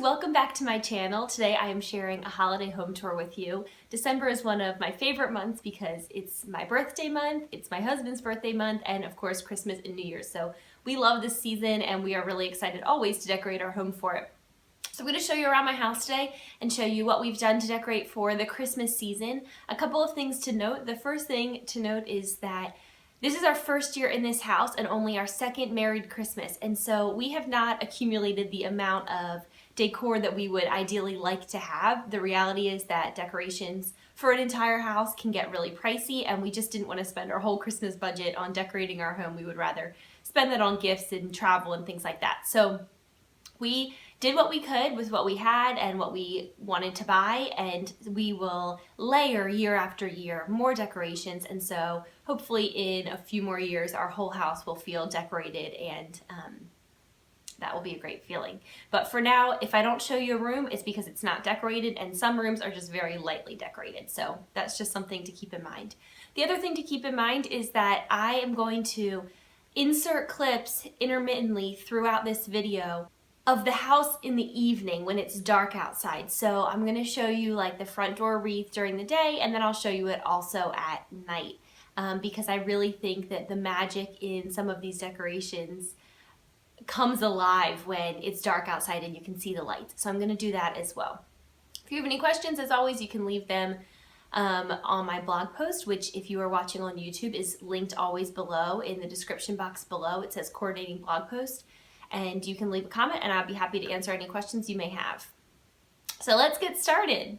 welcome back to my channel. Today I am sharing a holiday home tour with you. December is one of my favorite months because it's my birthday month, it's my husband's birthday month, and of course Christmas and New Year's. So we love this season and we are really excited always to decorate our home for it. So I'm going to show you around my house today and show you what we've done to decorate for the Christmas season. A couple of things to note. The first thing to note is that this is our first year in this house and only our second married Christmas, and so we have not accumulated the amount of decor that we would ideally like to have. The reality is that decorations for an entire house can get really pricey, and we just didn't want to spend our whole Christmas budget on decorating our home. We would rather spend that on gifts and travel and things like that. So we did what we could with what we had and what we wanted to buy, and we will layer year after year more decorations, and so hopefully in a few more years our whole house will feel decorated, and that will be a great feeling. But for now, if I don't show you a room, it's because it's not decorated, and some rooms are just very lightly decorated, so that's just something to keep in mind. The other thing to keep in mind is that I am going to insert clips intermittently throughout this video of the house in the evening when it's dark outside. So I'm going to show you like the front door wreath during the day, and then I'll show you it also at night, because I really think that the magic in some of these decorations comes alive when it's dark outside and you can see the lights. So I'm going to do that as well. If you have any questions, as always, you can leave them on my blog post, which if you are watching on YouTube is linked always below in the description box below. It says coordinating blog post. And you can leave a comment and I'll be happy to answer any questions you may have. So let's get started.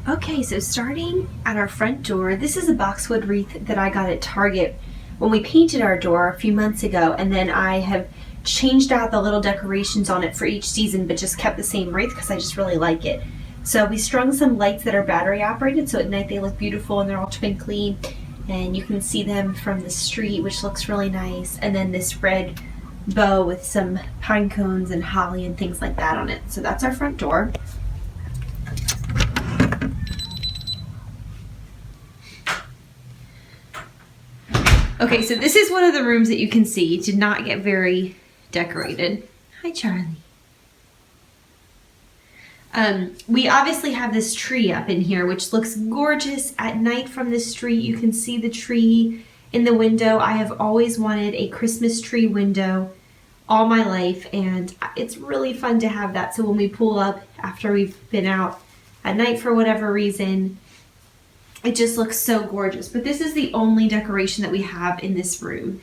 Okay, so starting at our front door, this is a boxwood wreath that I got at Target when we painted our door a few months ago, and then I have changed out the little decorations on it for each season but just kept the same wreath because I just really like it. So we strung some lights that are battery operated, so at night they look beautiful and they're all twinkly, and you can see them from the street, which looks really nice. And then this red bow with some pine cones and holly and things like that on it. So that's our front door. Okay, so this is one of the rooms that you can see did not get very decorated. Hi, Charlie. We obviously have this tree up in here, which looks gorgeous at night from the street. You can see the tree in the window. I have always wanted a Christmas tree window all my life, and it's really fun to have that. So when we pull up after we've been out at night for whatever reason, it just looks so gorgeous. But this is the only decoration that we have in this room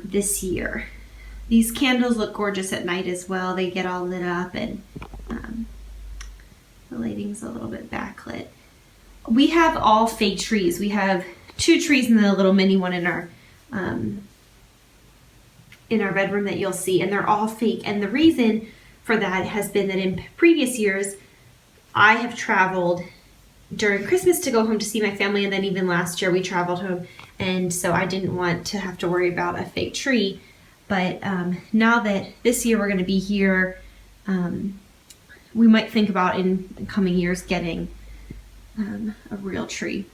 this year. These candles look gorgeous at night as well. They get all lit up, and the lighting's a little bit backlit. We have all fake trees. We have 2 trees and then a little mini one in our bedroom that you'll see, and they're all fake. And the reason for that has been that in previous years I have traveled during Christmas to go home to see my family, and then even last year we traveled home, and so I didn't want to have to worry about a fake tree. But now that this year we're going to be here, we might think about in coming years getting a real tree.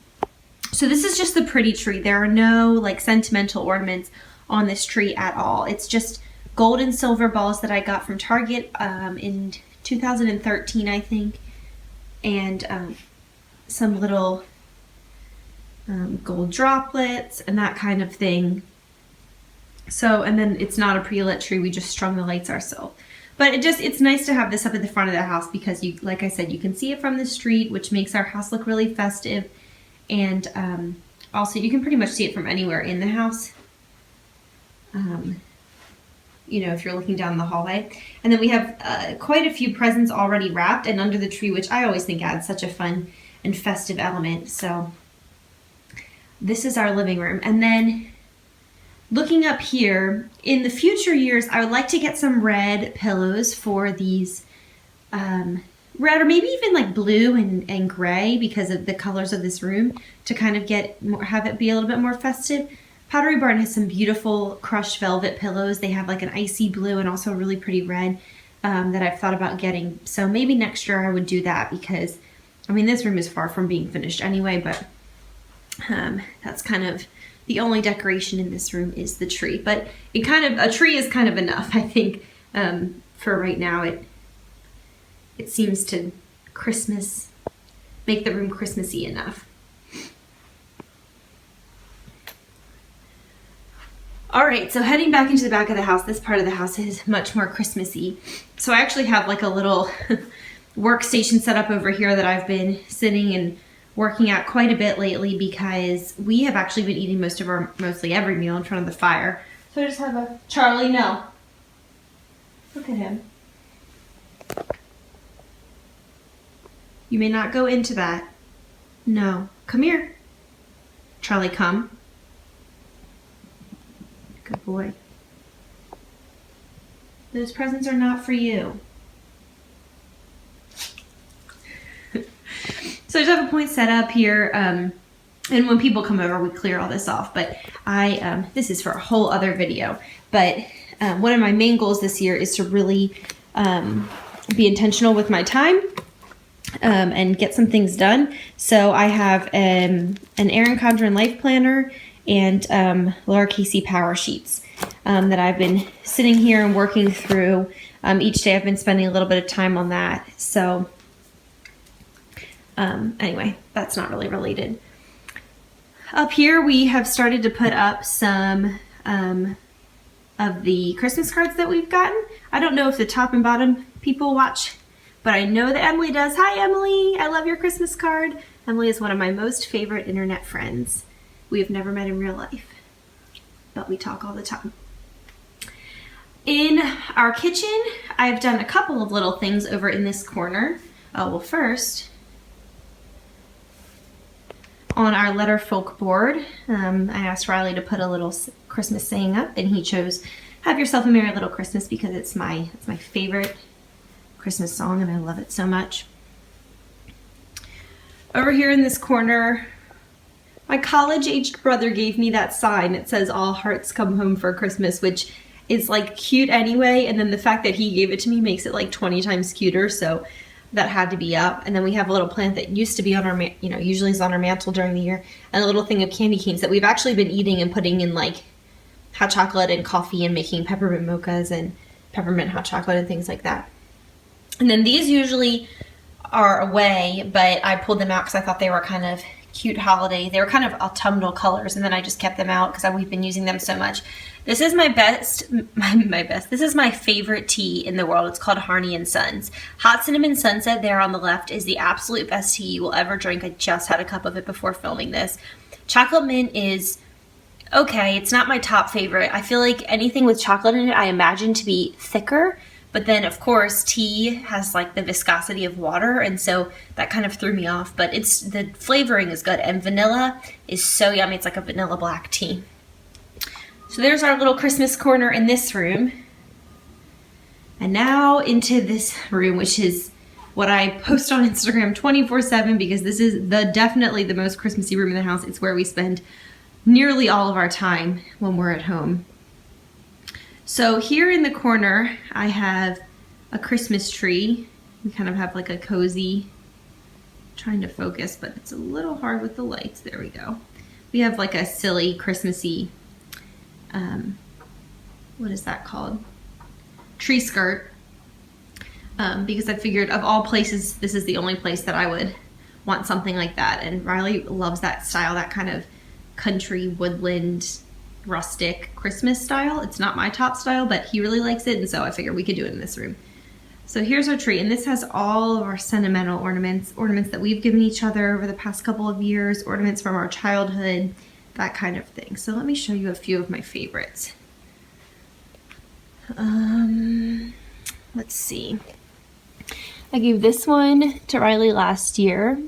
So this is just the pretty tree. There are no like sentimental ornaments on this tree at all. It's just gold and silver balls that I got from Target in 2013, I think, and some little gold droplets and that kind of thing. So, and then it's not a pre-lit tree. We just strung the lights ourselves. But it's nice to have this up at the front of the house because you, like I said, you can see it from the street, which makes our house look really festive. And also you can pretty much see it from anywhere in the house. You know, if you're looking down the hallway. And then we have quite a few presents already wrapped and under the tree, which I always think adds such a fun and festive element. So this is our living room. And then looking up here, in the future years, I would like to get some red pillows for these, red or maybe even like blue and gray because of the colors of this room, to kind of get more, have it be a little bit more festive. Pottery Barn has some beautiful crushed velvet pillows. They have like an icy blue and also a really pretty red that I've thought about getting. So maybe next year I would do that because, I mean, this room is far from being finished anyway, but that's kind of the only decoration in this room is the tree. But it kind of, a tree is kind of enough, I think, for right now, it seems to make the room Christmassy enough. All right, so heading back into the back of the house, this part of the house is much more Christmassy. So I actually have like a little workstation set up over here that I've been sitting and working at quite a bit lately because we have actually been eating mostly every meal in front of the fire. So I just have a, Charlie, no. Look at him. You may not go into that. No, come here. Charlie, come. Good boy. Those presents are not for you. So I just have a point set up here, and when people come over, we clear all this off. But this is for a whole other video. But one of my main goals this year is to really be intentional with my time and get some things done. So I have an Erin Condren Life Planner and Laura Casey Power Sheets that I've been sitting here and working through. Each day I've been spending a little bit of time on that. So anyway, that's not really related. Up here we have started to put up some of the Christmas cards that we've gotten. I don't know if the top and bottom people watch, but I know that Emily does. Hi Emily, I love your Christmas card. Emily is one of my most favorite internet friends. We have never met in real life, but we talk all the time. In our kitchen, I've done a couple of little things over in this corner. Well, first, on our letter folk board, I asked Riley to put a little Christmas saying up, and he chose "Have Yourself a Merry Little Christmas" because it's my favorite Christmas song, and I love it so much. Over here in this corner, my college-aged brother gave me that sign. It says "All Hearts Come Home for Christmas," which is like cute anyway, and then the fact that he gave it to me makes it like 20 times cuter, so that had to be up. And then we have a little plant that used to be on our, usually is on our mantle during the year, and a little thing of candy canes that we've actually been eating and putting in like hot chocolate and coffee and making peppermint mochas and peppermint hot chocolate and things like that. And then these usually are away, but I pulled them out because I thought they were kind of cute holiday. They were kind of autumnal colors, and then I just kept them out because we've been using them so much. This is my best. This is my favorite tea in the world. It's called Harney and Sons. Hot Cinnamon Sunset there on the left is the absolute best tea you will ever drink. I just had a cup of it before filming this. Chocolate Mint is okay. It's not my top favorite. I feel like anything with chocolate in it I imagine to be thicker. But then, of course, tea has like the viscosity of water, and so that kind of threw me off. But the flavoring is good, and vanilla is so yummy. It's like a vanilla black tea. So there's our little Christmas corner in this room. And now into this room, which is what I post on Instagram 24/7 because this is definitely the most Christmassy room in the house. It's where we spend nearly all of our time when we're at home. So here in the corner, I have a Christmas tree. We kind of have like a cozy, trying to focus, but it's a little hard with the lights. There we go. We have like a silly Christmassy, what is that called? Tree skirt. Because I figured of all places, this is the only place that I would want something like that. And Riley loves that style, that kind of country woodland rustic Christmas style. It's not my top style, but he really likes it, and so I figured we could do it in this room. So here's our tree, and this has all of our sentimental ornaments that we've given each other over the past couple of years, ornaments from our childhood, that kind of thing. So let me show you a few of my favorites. Let's see. I gave this one to Riley last year.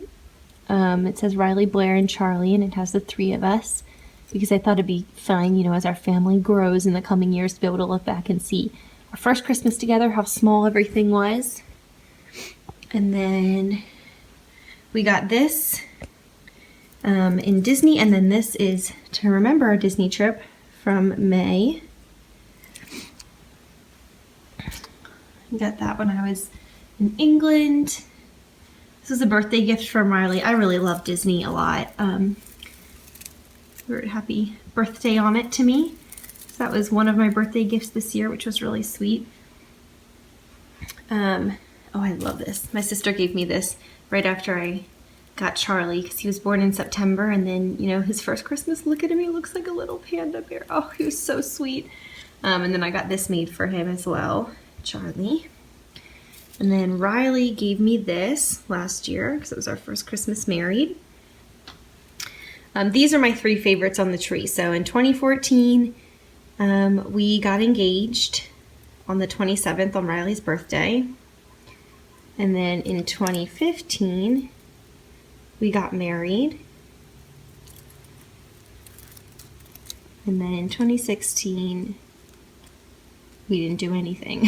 It says Riley, Blair, and Charlie, and it has the three of us, because I thought it'd be fun, as our family grows in the coming years, to be able to look back and see our first Christmas together, how small everything was. And then we got this in Disney, and then this is to remember our Disney trip from May. I got that when I was in England. This was a birthday gift from Riley. I really love Disney a lot. Wrote happy birthday on it to me. So that was one of my birthday gifts this year, which was really sweet. Oh, I love this. My sister gave me this right after I got Charlie because he was born in September, and then, you know, his first Christmas, look at him, he looks like a little panda bear. Oh, he was so sweet. And then I got this made for him as well, Charlie. And then Riley gave me this last year because it was our first Christmas married. These are my 3 favorites on the tree. So in 2014, we got engaged on the 27th on Riley's birthday. And then in 2015, we got married. And then in 2016, we didn't do anything.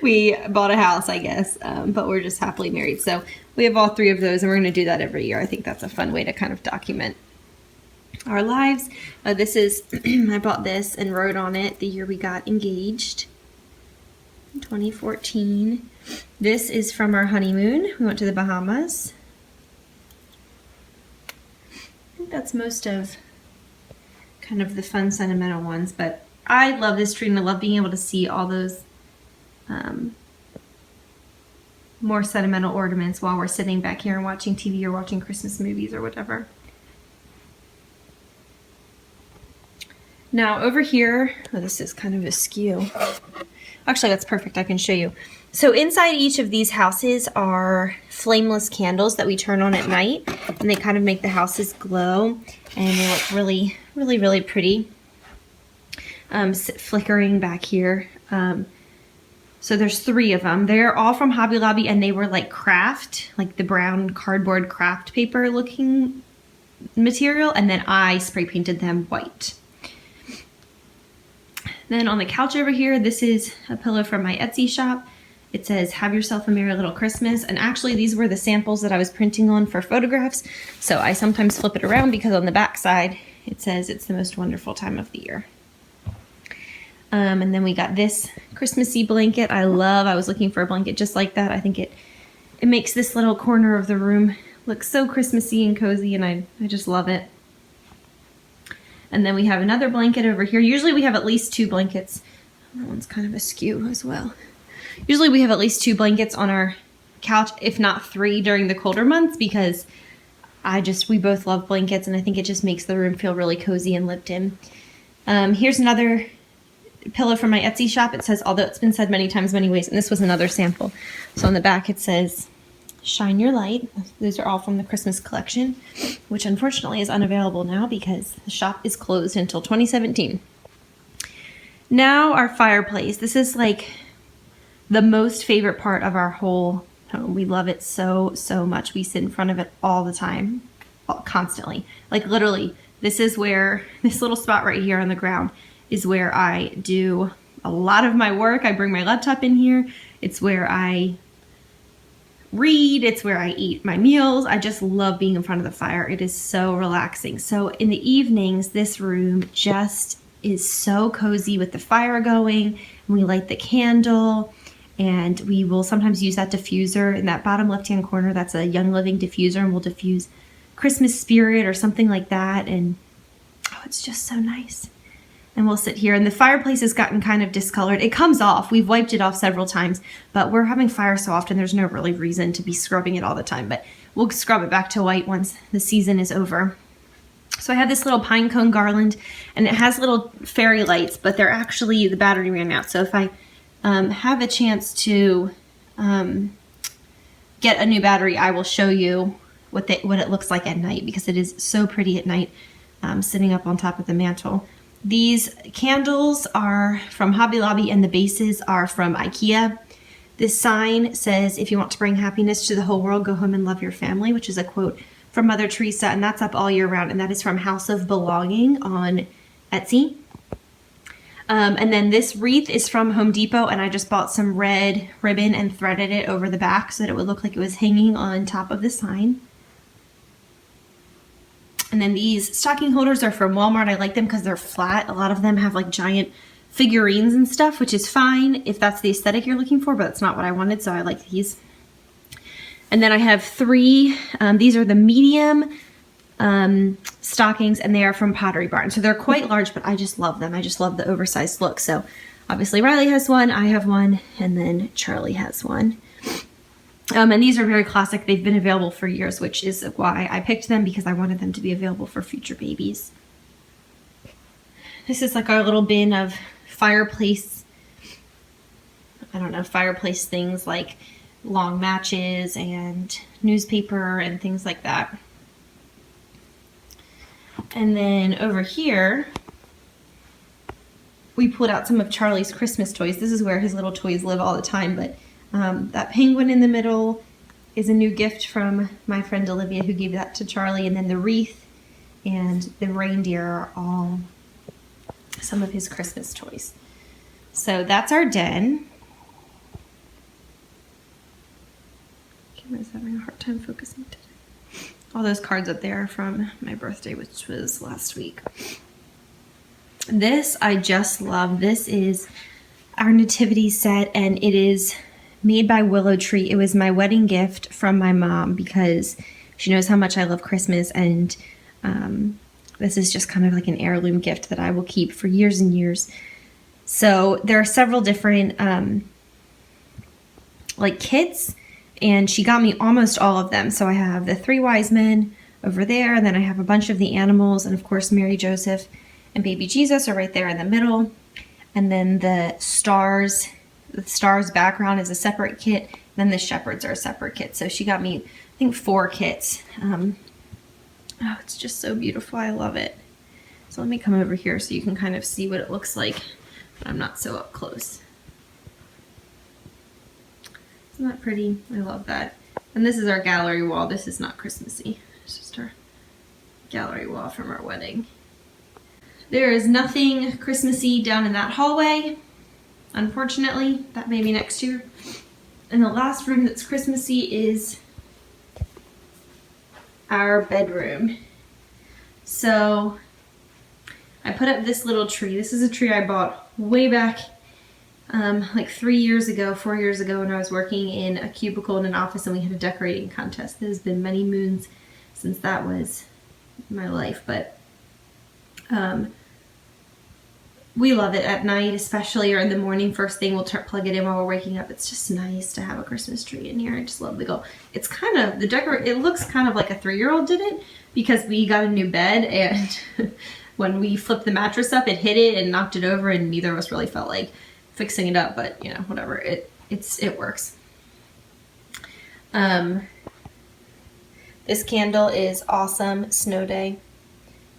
We bought a house, I guess, but we're just happily married. So we have all 3 of those, and we're going to do that every year. I think that's a fun way to kind of document our lives. This is, I bought this and wrote on it the year we got engaged, in 2014. This is from our honeymoon. We went to the Bahamas. I think that's most of kind of the fun sentimental ones, but I love this tree and I love being able to see all those more sentimental ornaments while we're sitting back here and watching TV or watching Christmas movies or whatever. Now over here, oh, this is kind of askew. Actually, that's perfect. I can show you. So inside each of these houses are flameless candles that we turn on at night, and they kind of make the houses glow, and they look really, really, really pretty. Flickering back here. So there's 3 of them. They're all from Hobby Lobby, and they were like craft, like the brown cardboard craft paper looking material, and then I spray painted them white. Then on the couch over here, this is a pillow from my Etsy shop. It says, "Have yourself a merry little Christmas." And actually these were the samples that I was printing on for photographs. So I sometimes flip it around because on the back side, it says it's the most wonderful time of the year. And then we got this Christmassy blanket. I was looking for a blanket just like that. I think it makes this little corner of the room look so Christmassy and cozy, and I just love it. And then we have another blanket over here. Usually we have at least 2 blankets. That one's kind of askew as well. Usually we have at least 2 blankets on our couch, if not 3 during the colder months, because we both love blankets, and I think it just makes the room feel really cozy and lived in. Here's another pillow from my Etsy shop. It says, "Although it's been said many times, many ways," and this was another sample. So on the back it says, "Shine your light." Those are all from the Christmas collection, which unfortunately is unavailable now because the shop is closed until 2017. Now our fireplace. This is like the most favorite part of our whole home. We love it so, so much. We sit in front of it all the time, constantly. Like literally, this is where, this little spot right here on the ground is where I do a lot of my work. I bring my laptop in here. It's where I read. It's where I eat my meals. I just love being in front of the fire. It is so relaxing. So in the evenings, this room just is so cozy with the fire going. And we light the candle, and we will sometimes use that diffuser in that bottom left-hand corner. That's a Young Living diffuser, and we'll diffuse Christmas spirit or something like that. And oh, it's just so nice. And we'll sit here, and the fireplace has gotten kind of discolored. It comes off. We've wiped it off several times, but we're having fire so often, there's no really reason to be scrubbing it all the time, but we'll scrub it back to white once the season is over. So I have this little pine cone garland, and it has little fairy lights, but they're actually, the battery ran out. So if I have a chance to get a new battery, I will show you what it looks like at night, because it is so pretty at night sitting up on top of the mantle. These candles are from Hobby Lobby, and the bases are from IKEA. This sign says, "If you want to bring happiness to the whole world, go home and love your family," which is a quote from Mother Teresa, and that's up all year round, and that is from House of Belonging on Etsy. And then this wreath is from Home Depot, and I just bought some red ribbon and threaded it over the back so that it would look like it was hanging on top of the sign. And then these stocking holders are from Walmart. I like them because they're flat. A lot of them have like giant figurines and stuff, which is fine if that's the aesthetic you're looking for, but it's not what I wanted, so I like these. And then I have 3, these are the medium stockings, and they are from Pottery Barn. So they're quite large, but I just love them. I just love the oversized look. So obviously Riley has one, I have one, and then Charlie has one. And these are very classic. They've been available for years, which is why I picked them, because I wanted them to be available for future babies. This is like our little bin of Fireplace, I don't know, Fireplace things like long matches and newspaper and things like that. And then over here, we pulled out some of Charlie's Christmas toys. This is where his little toys live all the time, but that penguin in the middle is a new gift from my friend Olivia, who gave that to Charlie, and then the wreath and the reindeer are all some of his Christmas toys. So that's our den. Camera's having a hard time focusing today. All those cards up there are from my birthday, which was last week. This I just love. This is our Nativity set, and it is made by Willow Tree. It was my wedding gift from my mom because she knows how much I love Christmas, and this is just kind of like an heirloom gift that I will keep for years and years. So there are several different like kits, and she got me almost all of them. So I have the 3 wise men over there, and then I have a bunch of the animals, and of course Mary, Joseph, and baby Jesus are right there in the middle. And then the stars background is a separate kit, and then the shepherds are a separate kit. So she got me, I think, 4 kits. Oh, it's just so beautiful. I love it. So let me come over here so you can kind of see what it looks like, but I'm not so up close. Isn't that pretty? I love that. And this is our gallery wall. This is not Christmassy. It's just our gallery wall from our wedding. There is nothing Christmassy down in that hallway, unfortunately. That may be next year. And the last room that's Christmassy is our bedroom. So I put up this little tree. This is a tree I bought way back like 4 years ago when I was working in a cubicle in an office, and we had a decorating contest. There's been many moons since that was my life, but we love it at night, especially, or in the morning. First thing, we'll plug it in while we're waking up. It's just nice to have a Christmas tree in here. I just love the go. It's kind of, it looks kind of like a 3-year-old did it, because we got a new bed, and when we flipped the mattress up, it hit it and knocked it over, and neither of us really felt like fixing it up, but you know, whatever, it works. This candle is awesome. Snow Day.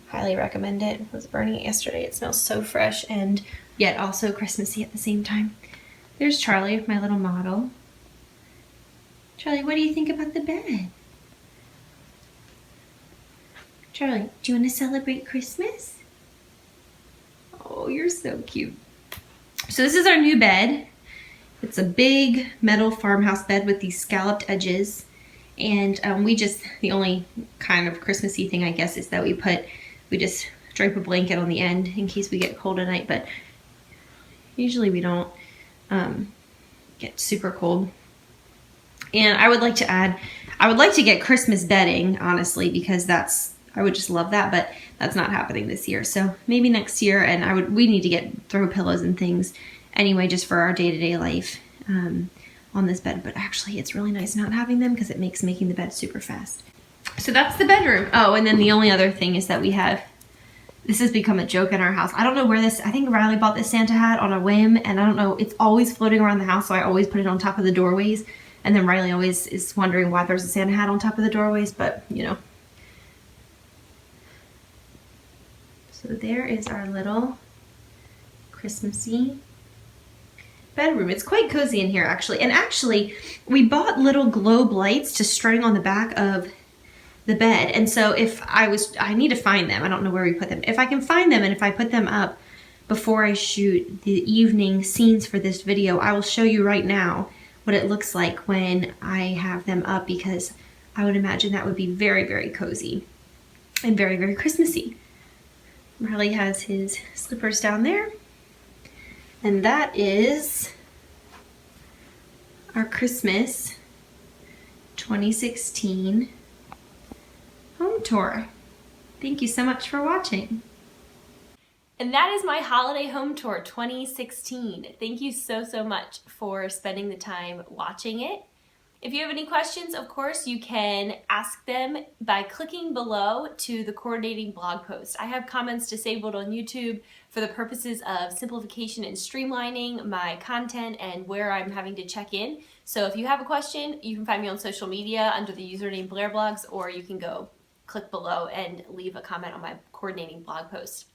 Highly recommend it. I was burning it yesterday. It smells so fresh and yet also Christmassy at the same time. There's Charlie, my little model. Charlie, what do you think about the bed? Charlie, do you want to celebrate Christmas? Oh, you're so cute. So this is our new bed. It's a big metal farmhouse bed with these scalloped edges. And the only kind of Christmassy thing, I guess, is that we just drape a blanket on the end in case we get cold at night, but usually we don't get super cold. And I would like to add, I would like to get Christmas bedding, honestly, because I would just love that, but that's not happening this year. So maybe next year, and we need to get throw pillows and things anyway, just for our day-to-day life on this bed. But actually, it's really nice not having them because it makes making the bed super fast. So that's the bedroom. Oh, and then the only other thing is that this has become a joke in our house. I don't know where I think Riley bought this Santa hat on a whim, and I don't know, it's always floating around the house, so I always put it on top of the doorways. And then Riley always is wondering why there's a Santa hat on top of the doorways, but you know. So there is our little Christmassy bedroom. It's quite cozy in here, actually. And actually, we bought little globe lights to string on the back of the bed. And so I need to find them. I don't know where we put them. If I can find them, and if I put them up before I shoot the evening scenes for this video, I will show you right now what it looks like when I have them up, because I would imagine that would be very, very cozy and very, very Christmassy. Riley has his slippers down there. And that is our Christmas 2016 home tour. Thank you so much for watching. And that is my holiday home tour 2016. Thank you so much for spending the time watching it. If you have any questions, of course, you can ask them by clicking below to the coordinating blog post. I have comments disabled on YouTube for the purposes of simplification and streamlining my content and where I'm having to check in. So if you have a question, you can find me on social media under the username BlairBlogs, or you can go click below and leave a comment on my coordinating blog post.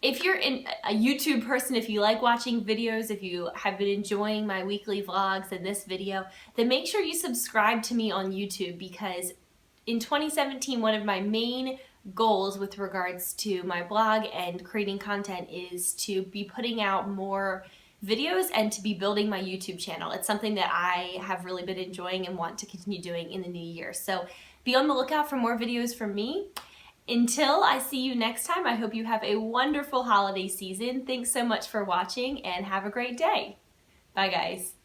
If you're a YouTube person, if you like watching videos, if you have been enjoying my weekly vlogs and this video, then make sure you subscribe to me on YouTube, because in 2017, one of my main goals with regards to my blog and creating content is to be putting out more videos and to be building my YouTube channel. It's something that I have really been enjoying and want to continue doing in the new year. So be on the lookout for more videos from me. Until I see you next time, I hope you have a wonderful holiday season. Thanks so much for watching and have a great day. Bye guys.